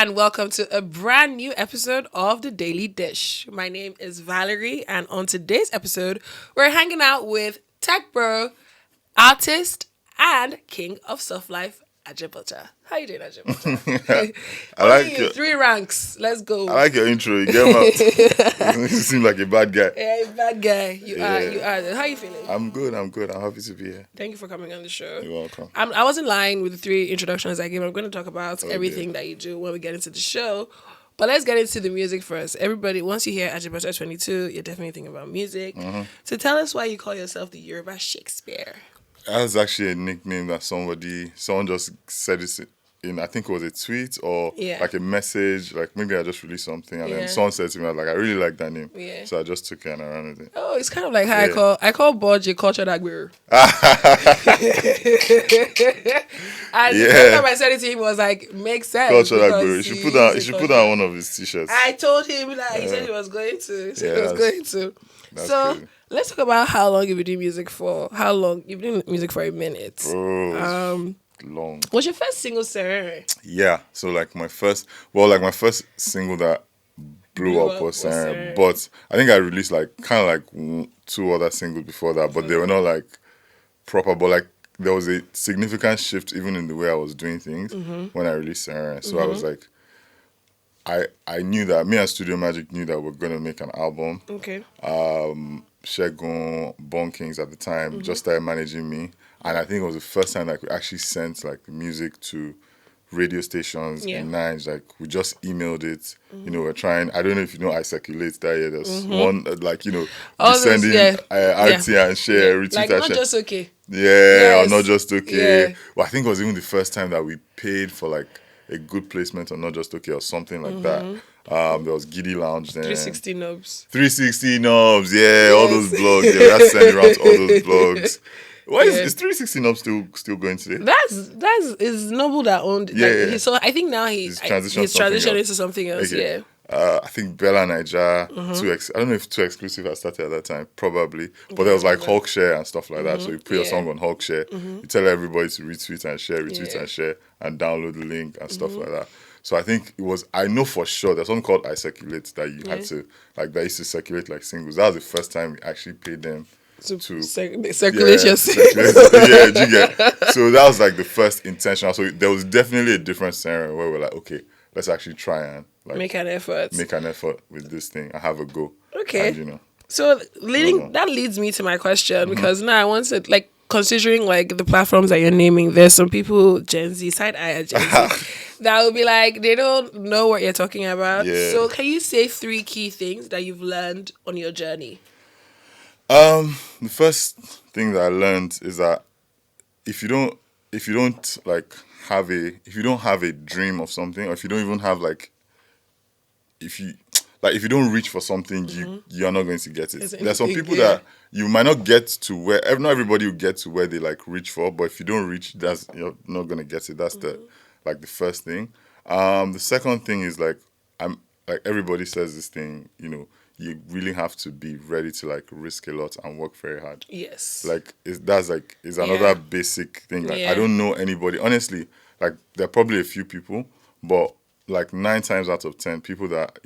and welcome to a brand new episode of The Daily Dish. My name is Valerie, and on today's episode, we're hanging out with tech bro, artist, and king of soft life, Ajebutter. How you doing, Ajebutter? I Only like you, your, three ranks. Let's go. I like your intro. You get him out. You seem like a bad guy. Yeah, bad guy. You Yeah. are. How you feeling? I'm good. I'm happy to be here. Thank you for coming on the show. You're welcome. I wasn't lying with the three introductions I gave. I'm going to talk about Oh, everything that you do when we get into the show. But let's get into the music first. Everybody, once you hear Ajebutter 22, you're definitely thinking about music. Mm-hmm. So tell us why you call yourself the Yoruba Shakespeare. That's actually a nickname that someone just said it in, I think it was a tweet or Yeah. like a message, like maybe I just released something and Yeah. then someone said to me, like, I really like that name. Yeah. So I just took it and I ran with it. Oh, it's kind of like how Yeah. I call Bodge a culture agberu. And the Yeah. first time I said it to him, it was like, makes sense. Culture like because bro. You should he put down is you a should put culture- down one of his t-shirts. I told him he said he was going to. He said he was going to. That's So crazy. let's talk about how long you've been doing music for. How long you've been doing music for a minute. Bro, long. What's your first single, Serere? Yeah. So like my first single that blew up was Serene. but I think I released like kind of like two other singles before that, but they were not like proper. But like there was a significant shift even in the way I was doing things when I released Serene. So I was like, I knew that me and Studio Magic knew that we're gonna make an album. Okay. Shegun, Bon Kings at the time just started managing me, and I think it was the first time like we actually sent like the music to radio stations Yeah. in Nines. Like we just emailed it. You know, we're trying. I don't know if you know I circulate that year. There's one like All you those, send in yeah. RT and share, retweet Like, and not share. just okay. Yeah, Yes. or not just okay. Yeah. Well, I think it was even the first time that we paid for like a good placement on Not Just Okay or something like that. There was Giddy Lounge then. 360 knobs. 360 knobs, yeah, all those blogs. Yeah, we had to send around to all those blogs. Why Yeah. is 360 knobs still going today? That's is Noble that owned. Yeah, like, yeah. So I think now he's transitioned he's something transitioned else. into something else. Okay. Yeah. I think Bella Niger, I don't know if Too Exclusive had started at that time, probably. But there was like Hulk Share and stuff like that. So you put your Yeah. song on Hulk Share, you tell everybody to retweet and share, and share, and download the link and stuff like that. So I think it was, I know for sure, there's something called I Circulate that you had to, like, that used to circulate like singles. That was the first time we actually paid them to Circulate your yeah, do you get? So that was like the first intentional. So there was definitely a different scenario where we're like, okay, let's actually try and like Make an effort. make an effort with this thing and have a go. Okay. And, So that leads me to my question because now I want to like considering like the platforms that you're naming. There's some people Gen Z side eye Gen Z that will be like they don't know what you're talking about. Yeah. So can you say 3 key things that you've learned on your journey? the first thing that I learned is that if you don't have a dream of something, or if you don't even have like if you don't reach for something, you're not going to get it. There's some people that you might not get to where not everybody will get to where they like reach for, but if you don't reach, you're not gonna get it. That's the first thing. The second thing is like everybody says this thing, you really have to be ready to like risk a lot and work very hard. Yes. Like that's another basic thing. Like I don't know anybody honestly. Like there are probably a few people, but like 9 times out of 10 people that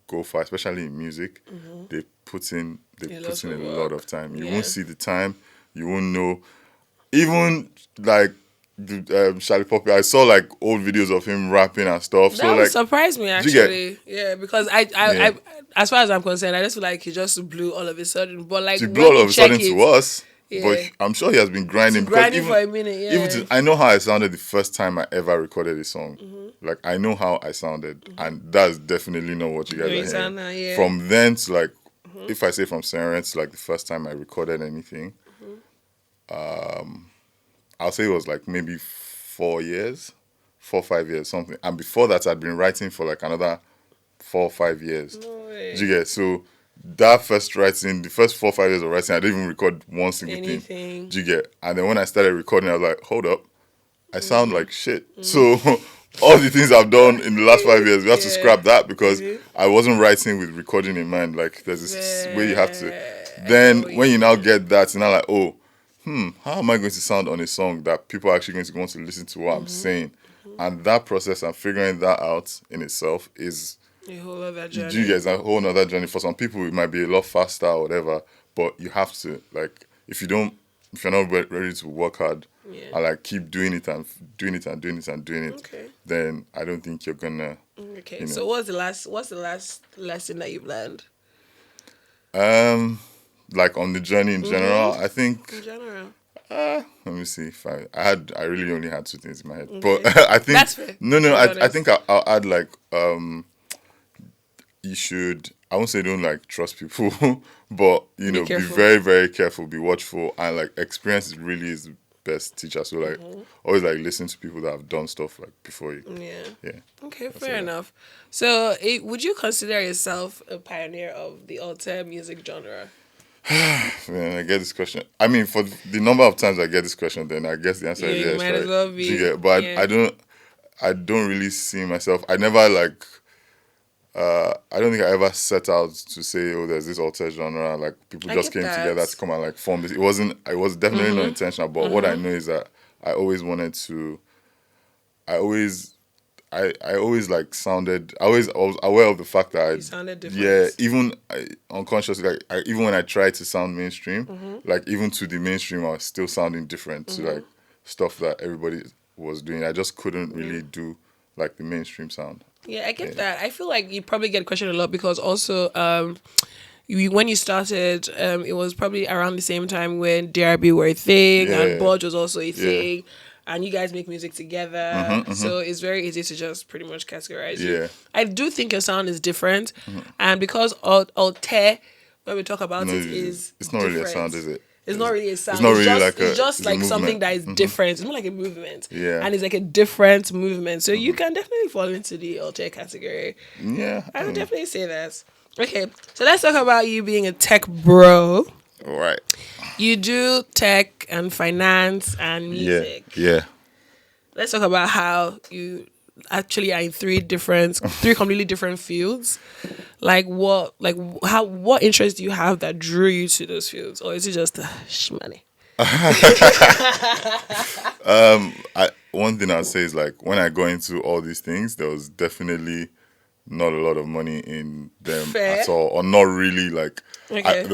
go far, especially in music, they put in a lot of time. You won't see the time. You won't know. Even like Charlie Poppy, I saw like old videos of him rapping and stuff. That so would like surprise me you get- actually. Yeah, because I as far as I'm concerned, I just feel like he just blew all of a sudden. But like to when blow all you of a sudden check to it, us. Yeah. But I'm sure he has been grinding. because grinding for a minute, yeah. Even I know how I sounded the first time I ever recorded a song. Like I know how I sounded, and that's definitely not what you guys You are sound hearing. now, yeah. From then to like, if I say from Serene to like the first time I recorded anything, I'll say it was like maybe 4 years, 4 or 5 years, something. And before that, I'd been writing for like another 4 or 5 years. No way. Do you get? So that first writing, the first 4 or 5 years of writing, I didn't even record one single thing. Anything. Do you get? And then when I started recording, I was like, hold up, I sound like shit. So all the things I've done in the last 5 years, we have to scrap that because I wasn't writing with recording in mind. Like there's this way you have to. Then when you now get that, you're now like, oh, how am I going to sound on a song that people are actually going to want to listen to what I'm saying? And that process and figuring that out in itself is A whole other you journey. guys a whole nother journey. For some people, it might be a lot faster or whatever, but you have to like if you're not ready to work hard Yeah. and like keep doing it and doing it and doing it and doing it, Okay. then I don't think you're gonna. Okay. You know. So what's the last lesson that you've learned? Like on the journey in general, I think. In general. Let me see if I really only had two things in my head, Okay. but I think That's fair. no, To be I honest. think I'll add like you should. I won't say don't like trust people, but you know, be careful. very very careful, be watchful, and like experience really is the best teacher. So like always like listen to people that have done stuff like before you. Yeah. Yeah. Okay, That's fair it. enough. So, would you consider yourself a pioneer of the alter music genre? Man, I get this question. I mean, for the number of times I get this question, then I guess the answer Yeah, is you yes, might right? as well Do you be. get? But Yeah. I don't really see myself. I never like. I don't think I ever set out to say, oh, there's this alter genre. Like people I just get came together that. to come and like form this. It wasn't. It was definitely not intentional. But what I know is that I always wanted to. I always. I always like sounded. I was aware of the fact that You sounded different. yeah, even unconsciously, like even when I tried to sound mainstream, like even to the mainstream, I was still sounding different to like stuff that everybody was doing. I just couldn't really do like the mainstream sound. Yeah, I get that. I feel like you probably get questioned a lot because also, when you started, it was probably around the same time when DRB were a thing and Yeah. Budge was also a Yeah. thing, and you guys make music together. So it's very easy to just pretty much categorize you. Yeah. I do think your sound is different, and because alter, when we talk about No, it, is it's not really a different. sound, is it? It's not really a sound. It's not really just, like it's just it's a like something movement. that is different. It's more like a movement. Yeah. And it's like a different movement. So you can definitely fall into the alter category. Yeah. I would definitely say that. Okay, so let's talk about you being a tech bro. All right. You do tech and finance and Yeah. music. Yeah. Let's talk about how you actually are in three completely different fields. What interest do you have that drew you to those fields, or is it just money? One thing I'd say is like when I go into all these things, there was definitely not a lot of money in them Fair. at all, or not really. Like Okay.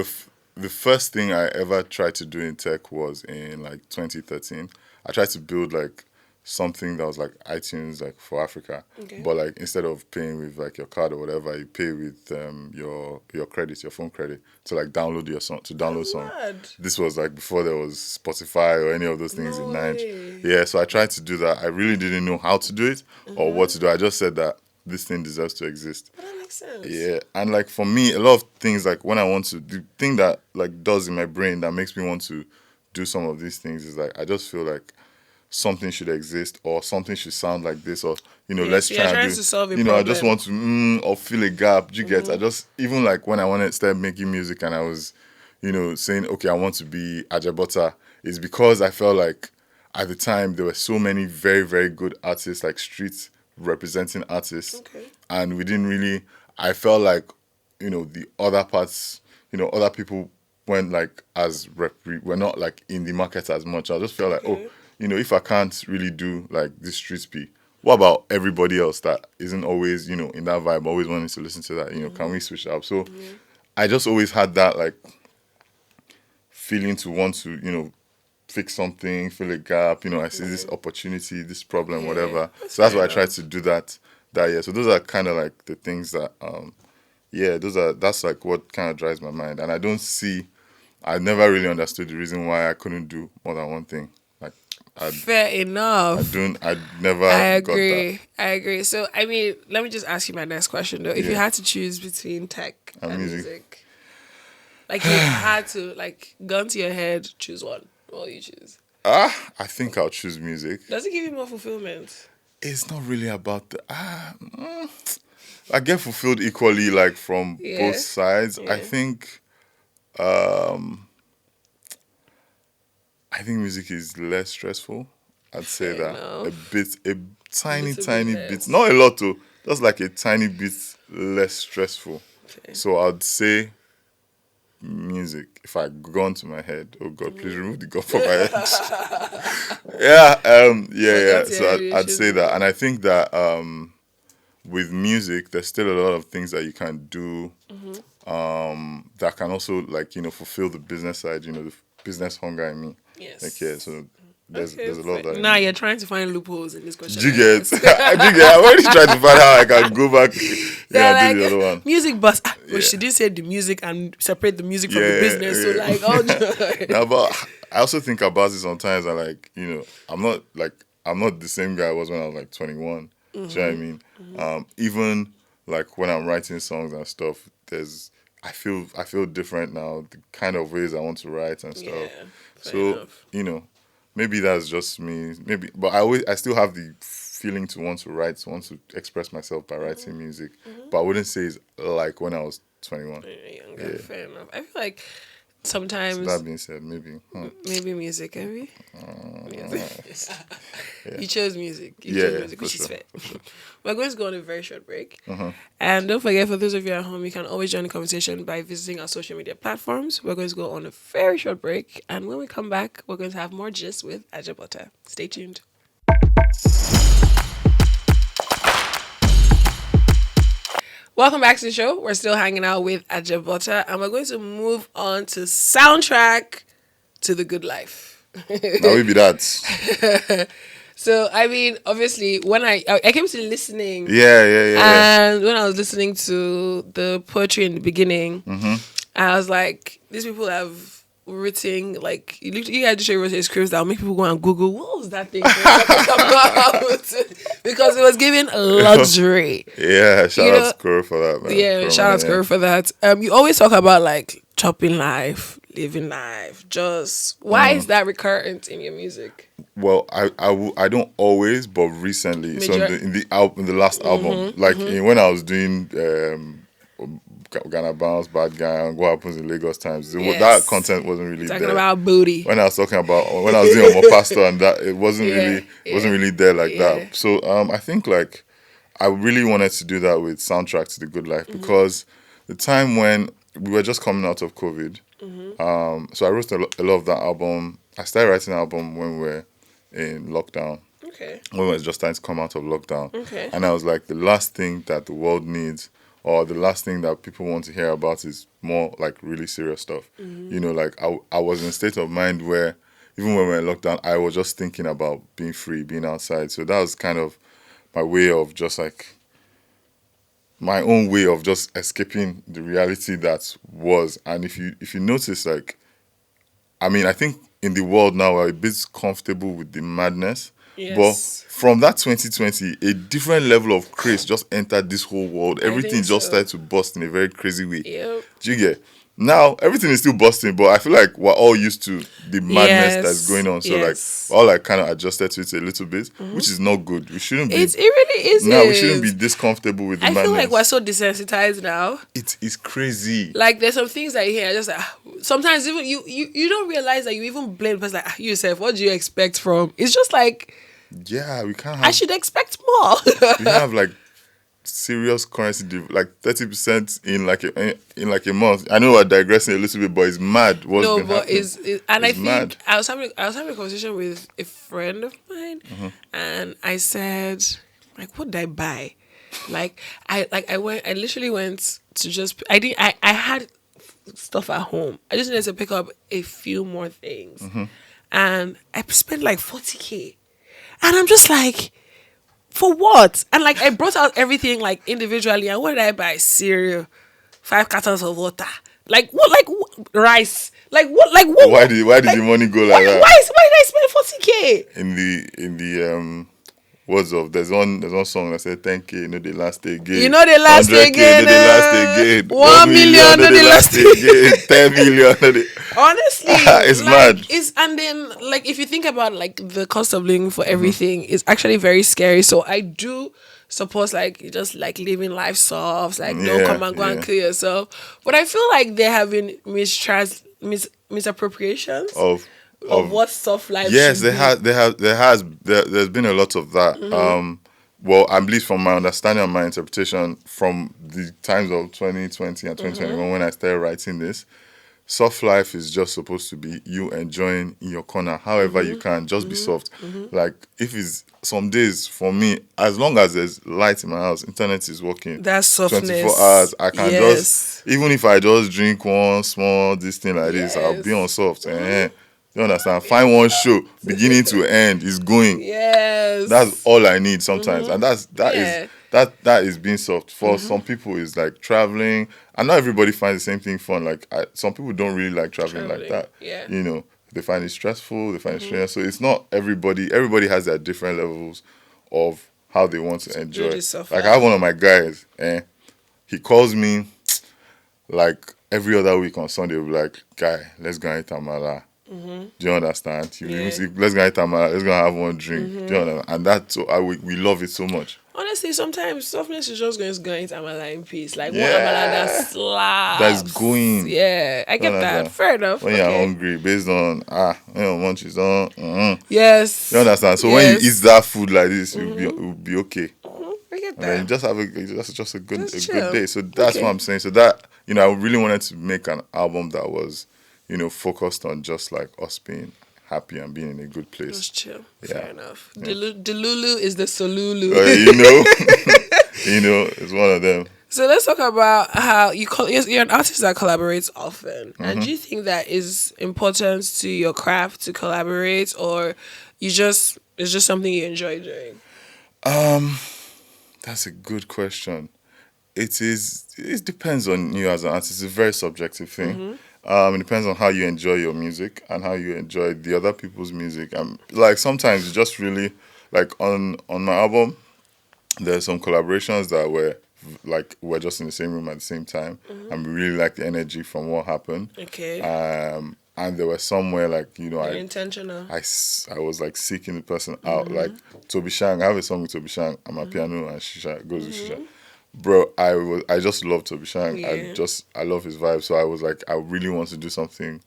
the first thing I ever tried to do in tech was in like 2013. I tried to build like something that was like iTunes like for Africa, Okay. but like instead of paying with like your card or whatever, you pay with your credit, your phone credit to like download your song to download song. Mad. This was like before there was Spotify or any of those things No in Nigeria. way. Yeah, so I tried to do that. I really didn't know how to do it or what to do. I just said that this thing deserves to exist. But that makes sense. Yeah, and like for me, a lot of things like when I want to, the thing that like does in my brain that makes me want to do some of these things is like I just feel like something should exist or something should sound like this or Yeah, let's so try you're and trying do to solve a I just problem. want to or fill a gap. Do you get? I just even like when I wanted to start making music and I was saying okay I want to be Ajebutter is because I felt like at the time there were so many very very good artists like street representing artists Okay. and we didn't really I felt like the other parts other people weren't like as we're not like in the market as much. I just felt like Okay. if I can't really do like this street speak, what about everybody else that isn't always in that vibe, always wanting to listen to that? Can we switch it up? So I just always had that like feeling to want to fix something, fill a gap. I see this opportunity, this problem, Yeah, whatever. that's So that's fair why I tried enough. to do that year. So those are kind of like the things that that's like what kind of drives my mind. And I never really understood the reason why I couldn't do more than one thing. Like Fair enough. I never I got that. agree. I agree. So, I mean, let me just ask you my next question though. If you Yeah. had to choose between tech And and music. music, like you had to, like, gun to your head, choose one. What will you choose? I think I'll choose music. Does it give you more fulfillment? It's not really about the I get fulfilled equally like from Yeah. both sides. Yeah. I think music is less stressful. I'd say Fair that enough. a tiny Little bit tiny less. bit, not a lot though, just like a tiny bit less stressful. Okay. So I'd say music, if I gun to my head, oh God, please remove the gun from my head. Yeah. So I'd say that, and I think that with music, there's still a lot of things that you can do that can also fulfill the business side, the business hunger in me. Yes. Like so there's a lot of that. Now you're trying to find loopholes in this question. Do you get? Do you get? I'm already trying to find how I can go back. Yeah, do the other one. Music bus. Well, she did say the music and separate the music from the business. So No, but I also think about it sometimes. And I'm not the same guy I was when I was like 21. Do you know what I mean? Even like when I'm writing songs and stuff, I feel different now. The kind of ways I want to write and stuff. So enough. Maybe that's just me. Maybe, but I still have the feeling to want to write, to want to express myself by writing music. But I wouldn't say it's like when I was 21. Younger, fair enough. I feel like sometimes. So that being said, maybe. Maybe music, maybe. You chose music. Which is fair. We're going to go on a very short break. And don't forget, for those of you at home, you can always join the conversation by visiting our social media platforms. We're going to go on a very short break. And when we come back, we're going to have more gist with Ajebutter. Stay tuned. Welcome back to the show. We're still hanging out with Ajebutter, and we're going to move on to soundtrack to the good life. Now we be that. So, I mean, obviously, when I came to listening. Yeah. And when I was listening to the poetry in the beginning, I was like, these people have written, like, you had to show you scripts that will make people go and Google, what was that thing? Because it was giving luxury. Yeah, shout out Skuro for that, man. Yeah, shout out Skuro for that. You always talk about, like, chopping life, living life. Just, why is that recurrent in your music? Well, I don't always, but recently. So in the last album, like when I was doing Ghana Bounce, Bad Guy, and What Happens in Lagos Times, that content wasn't really talking there. About booty. When I was doing Omo Pastor, and that it wasn't really there like that. So I think like I really wanted to do that with Soundtrack to the Good Life because the time when we were just coming out of COVID, so I wrote a lot of that album. I started writing the album when we were in lockdown. Okay. When we were just starting to come out of lockdown. Okay. And I was like, the last thing that the world needs or the last thing that people want to hear about is more like really serious stuff. Like I was in a state of mind where even when we were in lockdown, I was just thinking about being free, being outside. So that was kind of my way of just like, my own way of just escaping the reality that was. And if you notice, like, I mean, I think in the world now we're a bit comfortable with the madness. Yes. But from that 2020, a different level of craze just entered this whole world. Everything just started to bust in a very crazy way. Yep. Do you get? Now, everything is still busting, but I feel like we're all used to the madness that's going on. So, like, we're all like kind of adjusted to it a little bit, which is not good. We shouldn't be. It really is. No, we shouldn't be this comfortable with the madness. I feel like we're so desensitized now. It is crazy. Like, there's some things that you hear, just like, sometimes even you don't realize that you even blame the person, like, yourself, what do you expect from? It's just like, yeah, we can't have. I should expect more. We have like serious currency, like 30% in like a month. I know we're digressing a little bit, but it's mad. I think I was having a conversation with a friend of mine, and I said, like, what did I buy? I literally went to just I had stuff at home. I just needed to pick up a few more things, and I spent like 40K, and I'm just like, for what? And like I brought out everything like individually. And what did I buy? Cereal, 5 cartons of water. Like what? Like rice. Like what? Like what? Why did the money go like that? Why did I spend 40K? In the words of there's one song that said 10K, the last day again. 100K, the last day again. 1 million, the last day again. 10 million. Honestly, it's mad. And then like if you think about like the cost of living for everything is actually very scary. So I do suppose like you just like living life soft, like don't come and go and kill yourself. But I feel like there have been misappropriations of what soft life. Yes, there's been a lot of that. Well, at least from my understanding and my interpretation from the times of 2020 and 2021 when I started writing this, soft life is just supposed to be you enjoying in your corner, however you can, just be soft. Like if it's some days for me, as long as there's light in my house, internet is working. That 24 softness. hours, I can Yes. just, even if I just drink one small this thing like this, I'll be on Yes. soft. You understand? Find one show, beginning to end, is going. Yes. That's all I need sometimes, and that is Yeah. that is being soft. For some people, is like traveling, and not everybody finds the same thing fun. Like some people don't really like traveling like that. Yeah. You know, they find it stressful. They find it strenuous. So it's not everybody. Everybody has their different levels of how they want to enjoy. really soft Like I life. have one of my guys, he calls me like every other week on Sunday. We'll be like, guy, let's go and eat amala. Do you understand? You even see, let's go eat amala. Let's go and have one drink. Do you understand? And that's so we love it so much. Honestly, sometimes softness is just going to go into amala in peace. Like one Yeah. amala that slaps. That's going. Yeah, I get You that. understand? Fair enough. When you're hungry, based on munchies on. Yes. You understand? So when you eat that food like this, you'll be okay. I get And then that. just have just a good Just good chill. day. So that's what I'm saying. So that I really wanted to make an album that was, focused on just like us being happy and being in a good place. Just chill. Yeah. Fair enough. Delulu is the Solulu. It's one of them. So let's talk about how you're an artist that collaborates often. And do you think that is important to your craft to collaborate, or it's just something you enjoy doing? That's a good question. It depends on you as an artist. It's a very subjective thing. It depends on how you enjoy your music and how you enjoy the other people's music. Like sometimes it's just really like on my album, there's some collaborations that we're just in the same room at the same time, and we really like the energy from what happened. Okay. And there was somewhere like You're intentional. I was like seeking the person out, like Toby Shang. I have a song with Toby Shang. I'm a piano and Shisha goes with Shisha. Bro, I just love Toby Shang. Yeah. I love his vibe. So I was like, I really want to do something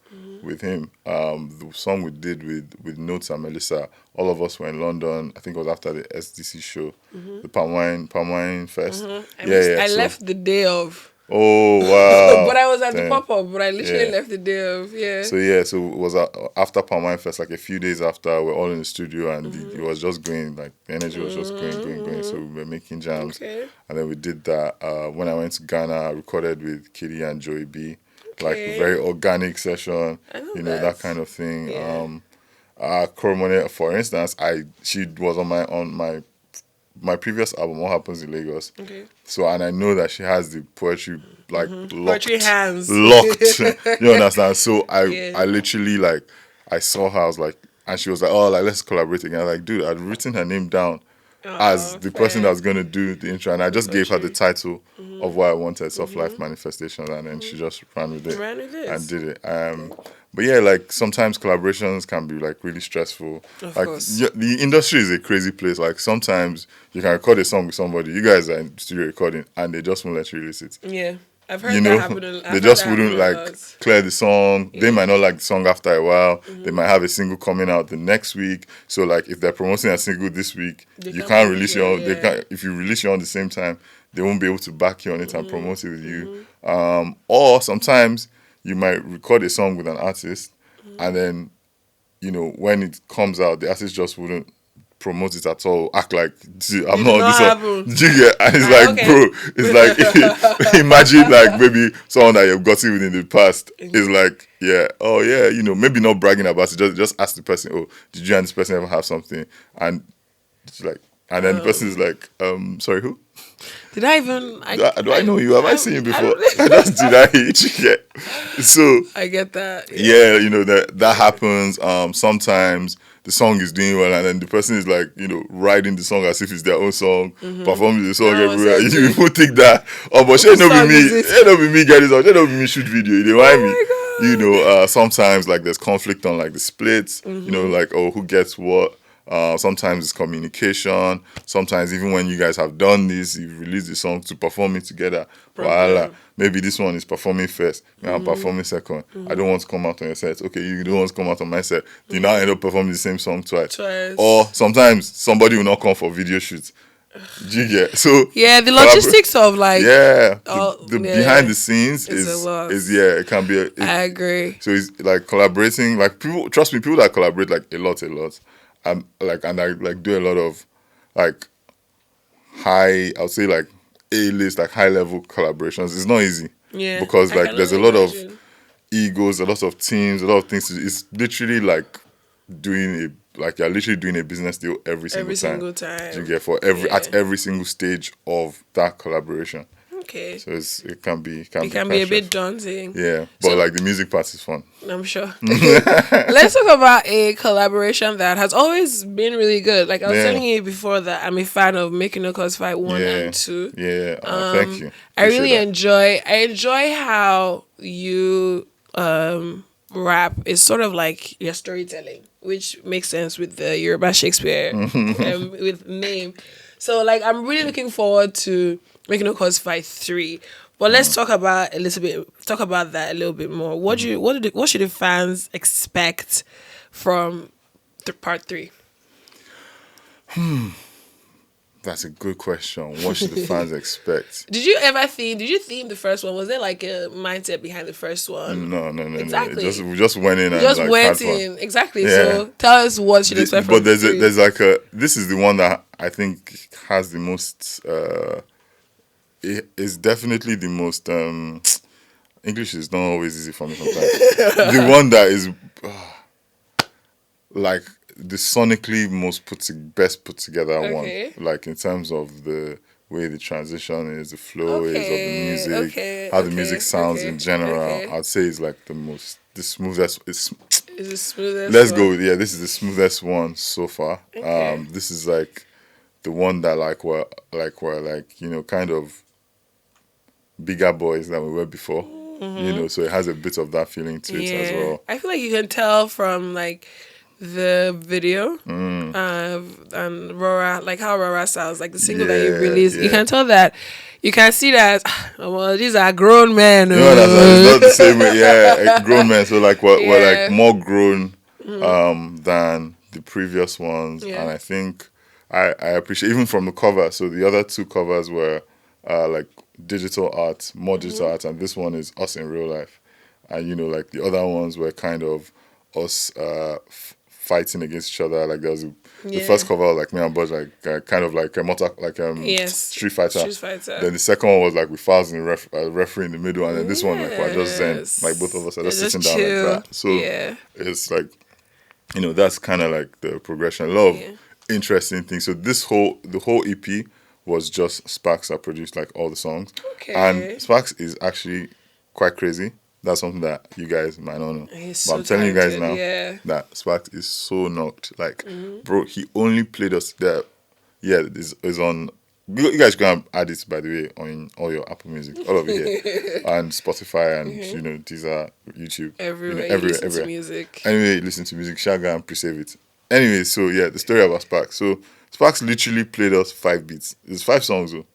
with him. The song we did with Notes and Melissa, all of us were in London. I think it was after the SDC show, the Palm Wine Fest. I left the day of. Oh wow! But I was at the Damn. pop-up, but I literally Yeah. left the day of. Yeah. So it was after Palm Wine Fest, like a few days after. We're all in the studio, and it was just going, like the energy was just going. So we were making jams, Okay. and then we did that. When I went to Ghana, I recorded with Kitty and Joey B, like Okay. a very organic session. I know that that. kind of thing. Yeah. Koromone, for instance, she was on my previous album, What Happens in Lagos. Okay. So, and I know that she has the poetry like locked. Poetry hands. Locked. You understand? So Yeah. I literally like, I saw her, I was like, and she was like, oh, like, let's collaborate again. I was like, dude, I'd written her name down as the person fair. that was going to do the intro. And I just gave her the title of what I wanted, Soft Life Manifestation. And then she just ran with it. Ran with it. And did it. But yeah, like sometimes collaborations can be like really stressful. Of Like course. the industry is a crazy place. Like sometimes you can record a song with somebody, you guys are in studio recording, and they just won't let you release it. Yeah. I've heard You that know, happen. I've they heard just that wouldn't happen a like lot. clear the song. They might not like the song after a while. They might have a single coming out the next week. So like if they're promoting a single this week, They you can't can't promote release it, your own. They yeah. can't, if you release your own the same time, they won't be able to back you on it and promote it with you. Or sometimes you might record a song with an artist, and then when it comes out, the artist just wouldn't promote it at all. Act like "See, I'm It not did on this not one." happen. Do you get? And it's Ah, like, okay. bro, it's like imagine like maybe someone that you've gotten with in the past is like, yeah, oh yeah, maybe not bragging about it. Just ask the person, oh, did you and this person ever have something? And it's like, and then the person is like, sorry, who? Did I even? Do I know you? Have I seen you I before? don't- I just did I hit you? Yeah. So I get that. yeah, that happens. Sometimes the song is doing well, and then the person is like, writing the song as if it's their own song, performing the song Oh, everywhere. exactly. You people think that, but she no song be is me. it? She no be me get this song. She no be me shoot video. They want me. my God. Sometimes like there's conflict on like the splits. Like who gets what. Sometimes it's communication. Sometimes even when you guys have done this, you've released the song to perform it together. Voila. Maybe this one is performing first, and I'm performing second. I don't want to come out on your set. Okay, you don't want to come out on my set. You now end up performing the same song twice. Twice. Or sometimes somebody will not come for video shoots. Do you get? So Yeah, the logistics of like yeah, the behind yeah, the scenes it's a lot. is yeah, it can be. I agree. So it's like collaborating. Like people, trust me, people that collaborate like a lot, and I like do a lot of like high. I'll say like A list, like high level collaborations. It's not easy Yeah, because I like can there's a only lot of imagine. egos, a lot of teams, a lot of things. It's literally like you're literally doing a business deal every single Every time. single Do you time. get for Yeah. every single stage of that collaboration. Okay. So it can be It can be quite a bit stressful. daunting. Yeah, but So like the music part is fun. I'm sure. Let's talk about a collaboration that has always been really good. Like I was Yeah, telling you before that I'm a fan of Making No Cause Fight 1 yeah, and 2. yeah. Thank you. I Appreciate really that. enjoy how you rap is sort of like your storytelling, which makes sense with the Yoruba Shakespeare with name. So like I'm really looking forward to Making No Cause Fight 3. But let's talk about that a little bit more. What should the fans expect from part 3? That's a good question. What should the fans expect? Did you theme the first one? Was there like a mindset behind the first one? No. Exactly. We just went in You and just like had went fun. in. Exactly. Yeah. So tell us what should expect But from three. there's like a this is the one that I think has the most it is definitely the most English is not always easy for me sometimes. The one that is like the sonically best put together Okay. one. Like in terms of the way the transition is, the flow is of the music, Okay. how the music sounds in general. Okay. I'd say it's like the smoothest. Is the smoothest Let's one. go. Yeah, this is the smoothest one so far. Okay. This is like the one that we're like kind of bigger boys than we were before. So it has a bit of that feeling to it as well. I feel like you can tell from like the video and Rora, like how Rora sounds, like the single that you Yeah, released. You yeah. can tell that. You can see that. Well, these are grown men. No, that's not, it's not the same way. Yeah, grown men. So like we're like Yeah. more grown than the previous ones, Yeah. and I think I appreciate even from the cover. So the other two covers were like digital art, more digital art, and this one is us in real life. And like the other ones were kind of us fighting against each other. Like there was the first cover was like me and Buzz like kind of like a Yes. Street Fighter. Street Fighter. Then the second one was like with Faz and referee in the middle, and then this one like we're just zen, Yes. like both of us are They're just just sitting down chill. like that. So Yeah. it's like that's kind of like the progression. A lot of interesting things. So the whole EP was just Sparks that produced like all the songs, Okay. and Sparks is actually quite crazy. That's something that you guys might not know. He's But so I'm telling you guys talented, now yeah. that Sparks is so knocked. Like, bro, he only played us there. Yeah, it's on. You guys can add it, by the way, on all your Apple Music, all of it here, and Spotify, and these are YouTube. Everywhere you listen to music. Anyway, you listen to music, Shaga and pre-save it. Anyway, so yeah, the story about Sparks. So Sparks literally played us 5 beats. It's 5 songs though.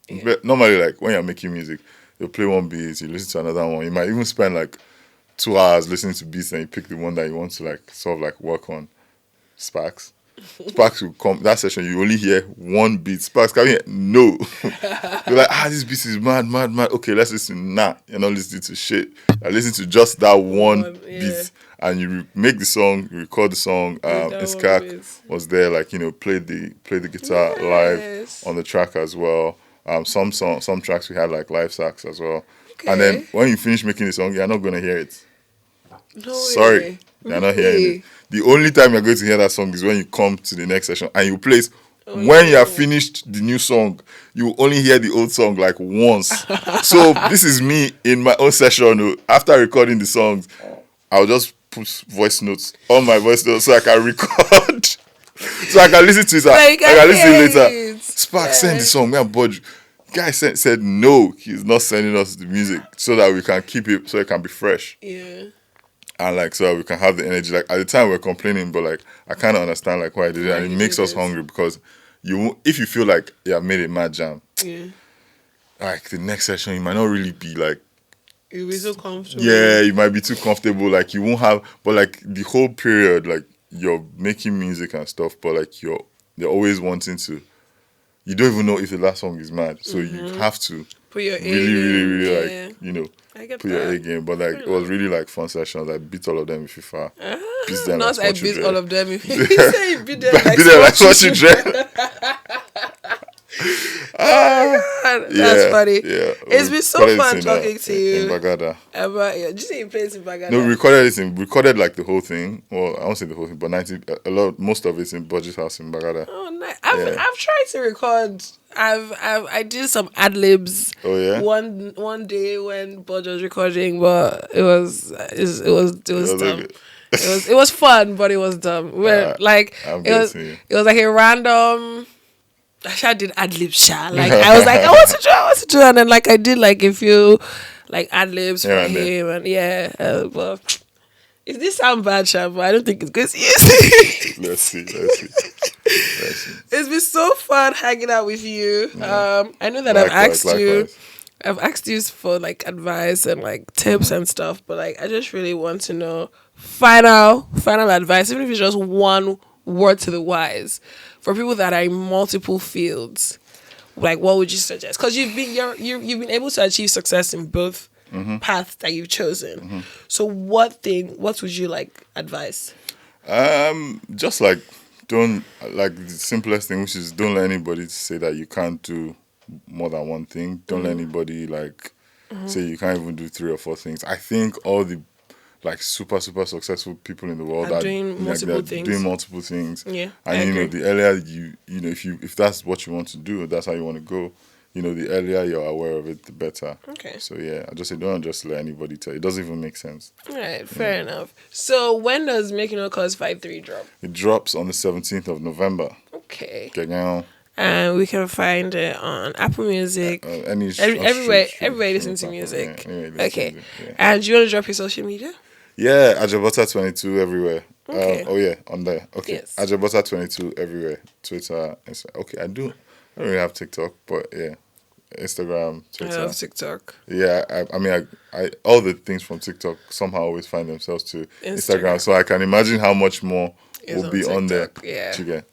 Normally, like when you're making music, you play 1 beat, you listen to another one. You might even spend like 2 hours listening to beats and you pick the one that you want to like sort of like work on. Sparks will come that session. You only hear 1 beat. Sparks come here. No, you're like this beat is mad. Okay, let's listen. Nah, you're not listening to shit. I listen to just that one beat, and you make the song. You record the song. Iskak was there, like played the guitar live on the track as well. Some tracks we had like live sax as well. Okay. And then when you finish making the song, you're not gonna hear it. No Sorry, way. you're not hearing it. The only time you're going to hear that song is when you come to the next session and you play it. When you have finished the new song, you only hear the old song like once. So this is me in my own session. After recording the songs, I'll just put voice notes on my voice notes so I can record. So I can listen to it. I can listen later. Spark, send the song. Me and Budge. Guy said no, he's not sending us the music so that we can keep it so it can be fresh. Yeah. And like so we can have the energy. Like at the time we are complaining, but like I kind of understand like why I did it, and it makes us hungry because if you feel like you have made a mad jam, like the next session you might not really be like. You'll be so comfortable. Yeah, you might be too comfortable. Like you won't have, but like the whole period, like you're making music and stuff, but like you're always wanting to you don't even know if the last song is mad. So you have to Put your really yeah. like, you know, I get put that. your A game. But like, it was really like fun sessions. I beat all of them in FIFA. Beat them Not like I Spongy beat Dre. all of them. You say you beat them like Beat them like Spongy Spongy Dre. Dre. God, that's funny. Yeah. It's been so fun talking to you. In Bagada. About yeah, just say you played in Bagada. No, we recorded like the whole thing. Well, I won't say the whole thing, but most of it's in Budget House in Bagada. Oh, nice. I've tried to record. I did some ad libs. Oh yeah. One day when Budge was recording, but it was dumb. It was fun, but it was dumb. It was like a random. I did ad libs, like I was like, I want to do, and then like I did like a few like ad libs for him, and but if this sound bad, but I don't think it's good. Let's see. It's been so fun hanging out with you. I know that Likewise. I've asked you for like advice and like tips and stuff, but like I just really want to know final advice, even if it's just one word to the wise for people that are in multiple fields. Like, what would you suggest? Because you've been able to achieve success in both paths that you've chosen. So what would you like advise? Just like don't like the simplest thing, which is don't let anybody say that you can't do more than one thing. Don't let anybody like say you can't even do 3 or 4 things. I think all the like super successful people in the world are doing multiple things. Doing multiple things. Yeah, and you know, the earlier you know if that's what you want to do, that's how you want to go. You know, the earlier you're aware of it, the better. Okay. So yeah, I just say don't just let anybody tell you. It doesn't even make sense. All right, fair enough. So when does Making No Cause Fight 3 drop? It drops on the 17th of November. Okay. And we can find it on Apple Music. Everywhere listen to music. Okay. And do you want to drop your social media? Yeah, Ajebutter 22 everywhere. Okay. On there. Okay. Yes. Ajebutter 22 everywhere. Twitter, Instagram. Okay, I don't really have TikTok, but yeah. Instagram, Twitter. I love TikTok. Yeah, I all the things from TikTok somehow always find themselves to Instagram. So I can imagine how much more will be on there. Yeah.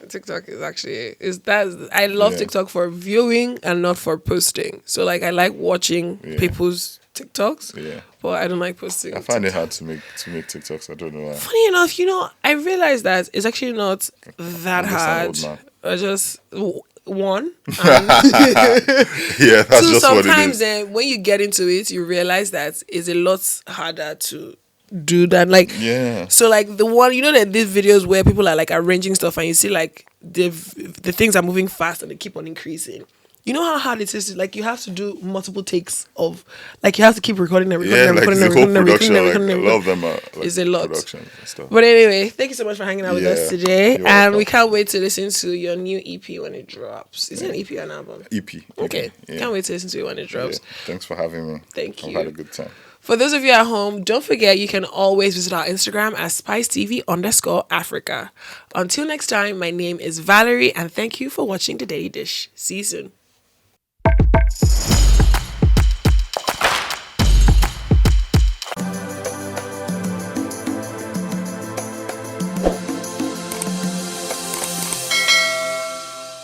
TikTok is actually I love TikTok for viewing and not for posting. So like I like watching people's TikToks. Yeah. But I don't like posting. I find it hard to make TikToks. I don't know why. Funny enough, I realized that it's actually not that hard. I just one. Yeah, that's just what it is. Sometimes then when you get into it, you realize that it's a lot harder to do than like. Yeah. So like the one, that these videos where people are like arranging stuff and you see like the things are moving fast and they keep on increasing. You know how hard it is? Like you have to do multiple takes of, like you have to keep recording and recording and recording and recording and recording and recording. A lot of them are like it's a lot. Production and stuff. But anyway, thank you so much for hanging out with us today, and we can't wait to listen to your new EP when it drops. Is it an EP or an album? EP. Okay. Can't wait to listen to it when it drops. Yeah. Thanks for having me. Thank you. I've had a good time. For those of you at home, don't forget you can always visit our Instagram at SpiceTV_Africa. Until next time, my name is Valerie, and thank you for watching The Daily Dish. See you soon.